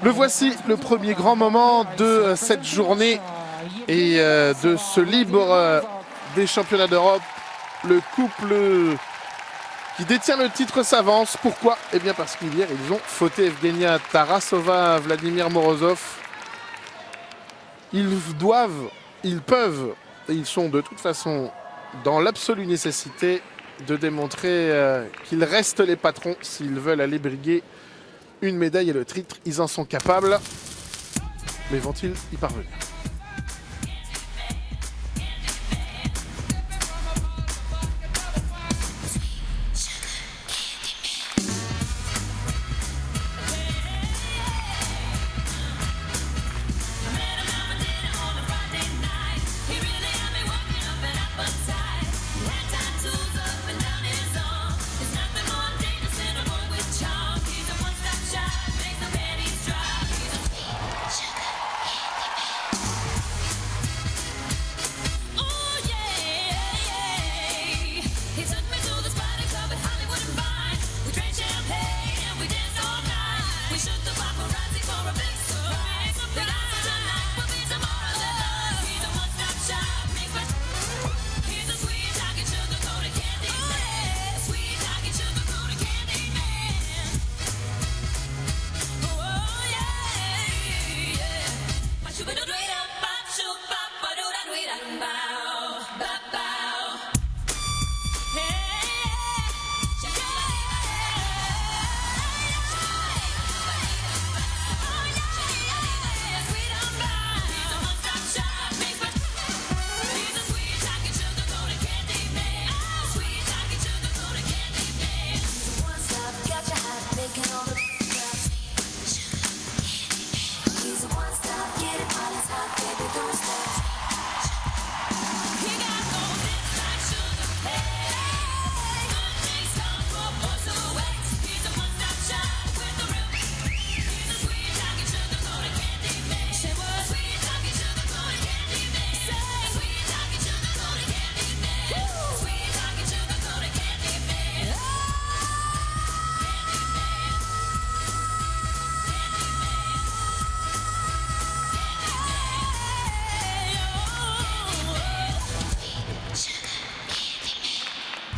Le voici, le premier grand moment de cette journée et de ce libre des championnats d'Europe. Le couple qui détient le titre s'avance. Pourquoi? Eh bien parce qu'hier, ils ont fauté Evgenia Tarasova, Vladimir Morozov. Ils doivent, ils peuvent, et ils sont de toute façon dans l'absolue nécessité de démontrer qu'ils restent les patrons s'ils veulent aller briguer une médaille et le titre. Ils en sont capables, mais vont-ils y parvenir?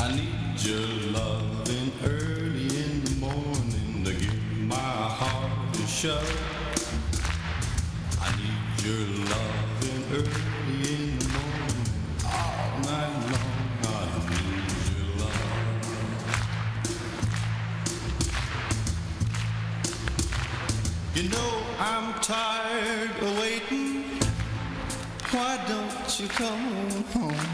I need your loving early in the morning to give my heart a shove. I need your loving early in the morning, all night long. I need your love. You know I'm tired of waiting. Why don't you come home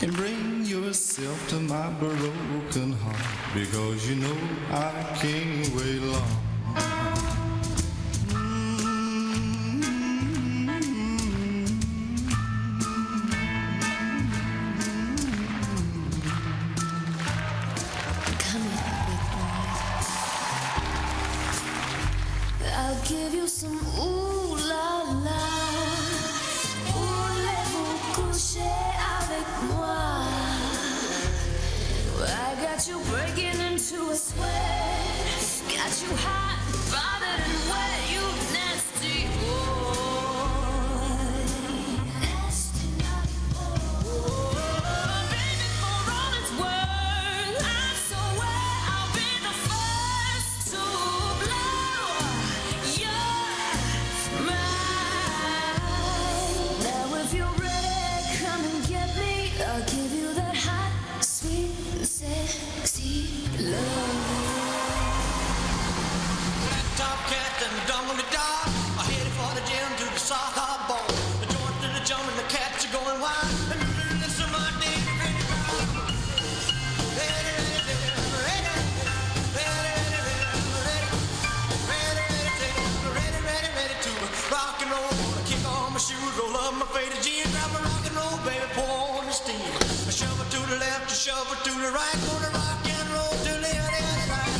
and bring yourself to my broken heart? Because you know I can't wait long. Come here, big boy. I'll give you some ooh la la. Voulez-vous coucher avec moi? I got you breaking into a sweat. Got you hot, bothered and wet, you nasty boy. Nasty naughty boy. Baby, for all it's worth, I swear I'll be the first to blow your mind. Now if you're ready, come and get me. I'll give you that hot, sweet, sexy love. Top cat and dumb on the dog. I headed for the gym to the soft hot ball. The joint to the jump and the cats are going wild. And listen to my name, ready, ready to rock and roll. I kick on my shoes, roll up my faded jeans, grab my rock and roll, baby, pour on the steam. I shove it to the left, I shove it to the right, gonna rock and roll till the other side.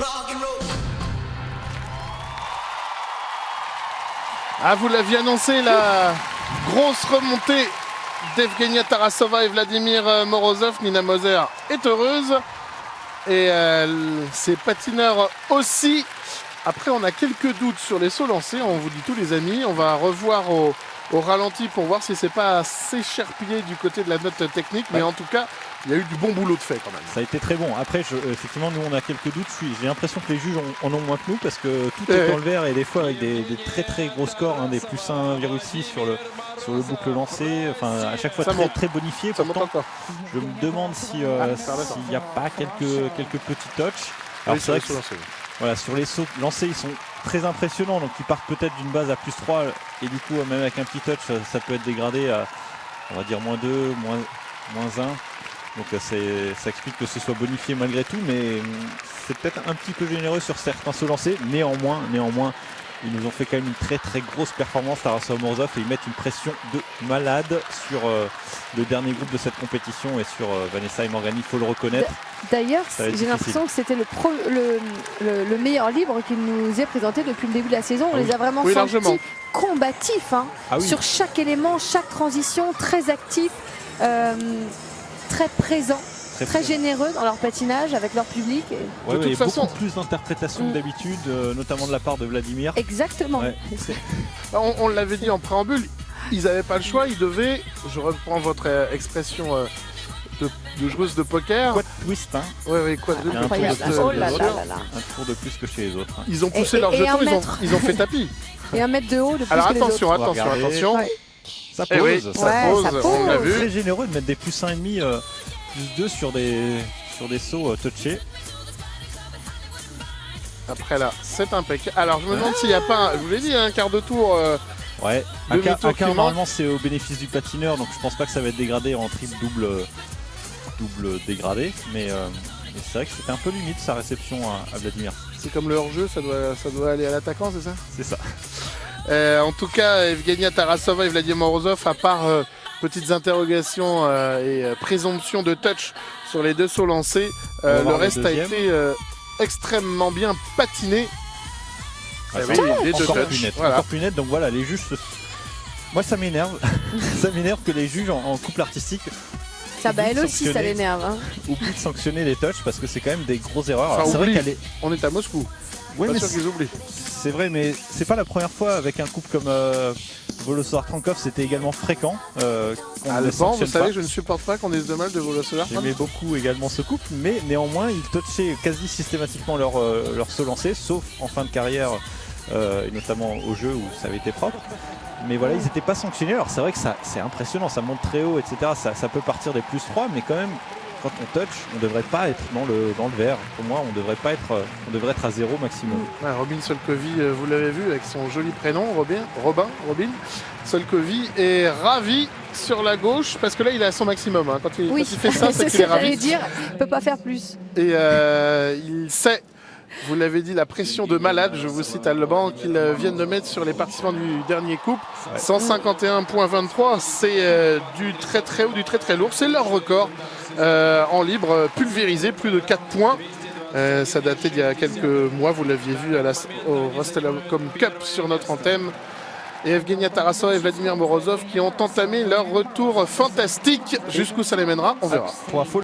rock and roll. Ah, vous l'aviez annoncé, la grosse remontée d'Evgenia Tarasova et Vladimir Morozov. Nina Moser est heureuse. Et ses patineurs aussi. Après, on a quelques doutes sur les sauts lancés. On vous dit tout, les amis. On va revoir au ralenti pour voir si c'est pas assez cherpillé du côté de la note technique. Mais en tout cas, il y a eu du bon boulot de fait quand même. Ça a été très bon. Après, effectivement, nous on a quelques doutes. J'ai l'impression que les juges en ont moins que nous parce que tout est dans le vert et des fois avec des très très gros scores, hein, des plus 1,6 sur le boucle lancé. Enfin, à chaque fois Ça très, monte. très bonifié. Ça monte Pourtant, encore. je me demande s'il n'y a pas quelques petits touchs. Alors Oui, c'est vrai sur que les sauts lancés. voilà, sur les sauts lancés, ils sont très impressionnants. Donc ils partent peut-être d'une base à plus 3 et du coup, même avec un petit touch, ça peut être dégradé à, on va dire, -2, -1. Donc ça explique que ce soit bonifié malgré tout, mais c'est peut-être un petit peu généreux sur certains sauts lancés. Néanmoins, ils nous ont fait quand même une très très grosse performance, Tarasova Morozov, et ils mettent une pression de malade sur le dernier groupe de cette compétition et sur Vanessa et Morgani, il faut le reconnaître. D'ailleurs, Ça va être j'ai l'impression que c'était le meilleur libre qu'il nous est présenté depuis le début de la saison. On Ah oui. les a vraiment Oui, sentis largement. combatifs, hein, Ah oui. sur chaque élément, chaque transition, très actifs, très présents, très généreux dans leur patinage avec leur public. Ouais, toute et façon- beaucoup plus d'interprétation que d'habitude, notamment de la part de Vladimir. Exactement. Ouais. On l'avait dit en préambule, ils n'avaient pas le choix, ils devaient, je reprends votre expression de joueuse de poker. Quad twist, hein, Ouais, quadruple Il y a un Incroyable. tour de- Oh là de- là là là. un tour de plus que chez les autres. hein. Ils ont poussé Et- leurs et jetons, un mètre. ils ont fait tapis. Et 1 mètre de haut de plus Alors que les attention, autres. On va regarder. attention. Ouais. Ça Eh pose, oui, ça ça Ouais, pose, ça on l'a pose. vu. Très généreux de mettre des plus 1,5, plus 2 sur des sauts touchés. Après là, c'est impeccable. Alors je me demande s'il n'y a pas, je vous l'ai dit, un quart de tour. Ouais, un Demi-tour quart qui manque. normalement c'est au bénéfice du patineur, donc je pense pas que ça va être dégradé en triple double dégradé, mais c'est vrai que c'était un peu limite sa réception à Vladimir. C'est comme le hors-jeu, ça doit aller à l'attaquant, c'est ça? C'est ça. En tout cas, Evgenia Tarasova et Vladimir Morozov, à part petites interrogations et présomption de touch sur les deux sauts lancés, On va le voir le reste a deuxième. été extrêmement bien patiné. Ah, Eh c'est oui, les deux encore touchs, plus net. voilà. Encore plus net, donc voilà, les juges. Moi ça m'énerve. Ça m'énerve que les juges en couple artistique Ça, bah, elle aussi, ça sanctionner. l'énerve. Hein. oublient de sanctionner les touches parce que c'est quand même des grosses erreurs. Enfin, Alors, c'est vrai oublie. qu'elle est. On est à Moscou. Ouais, Pas mais sûr qu'ils oublient. c'est vrai, mais c'est pas la première fois avec un couple comme Volosov-Trankov, c'était également fréquent. Qu'on ne Alban, vous sanctionne savez, pas. je ne supporte pas qu'on dise de mal de Volosovar. J'aimais beaucoup également ce couple, mais néanmoins ils touchaient quasi systématiquement leur saut lancé, sauf en fin de carrière, et notamment au jeu où ça avait été propre. Mais voilà, ils n'étaient pas sanctionnés. Alors c'est vrai que c'est impressionnant, ça monte très haut, etc. Ça peut partir des plus 3, mais quand même, quand on touch, on ne devrait pas être dans le vert. Pour moi, on devrait être à 0 maximum. Ouais, Robin Solkovi, vous l'avez vu avec son joli prénom, Robin Solkovi est ravi sur la gauche parce que là il est à son maximum. Hein. Quand il Oui, fait ça, c'est c'est ce qu'il est que j'allais ravi. dire. Il peut pas faire plus. Et il sait, vous l'avez dit, la pression de malade, je vous cite Alban, qu'ils viennent de mettre sur les participants du dernier couple. Ouais. 151,23, c'est du très très haut, du très très lourd. C'est leur record en libre, pulvérisé, plus de 4 points. Ça datait d'il y a quelques mois, vous l'aviez vu au Rostelcom Cup sur notre antenne. Et Evgenia Tarasova et Vladimir Morozov qui ont entamé leur retour fantastique. Jusqu'où ça les mènera, on verra. Pour info,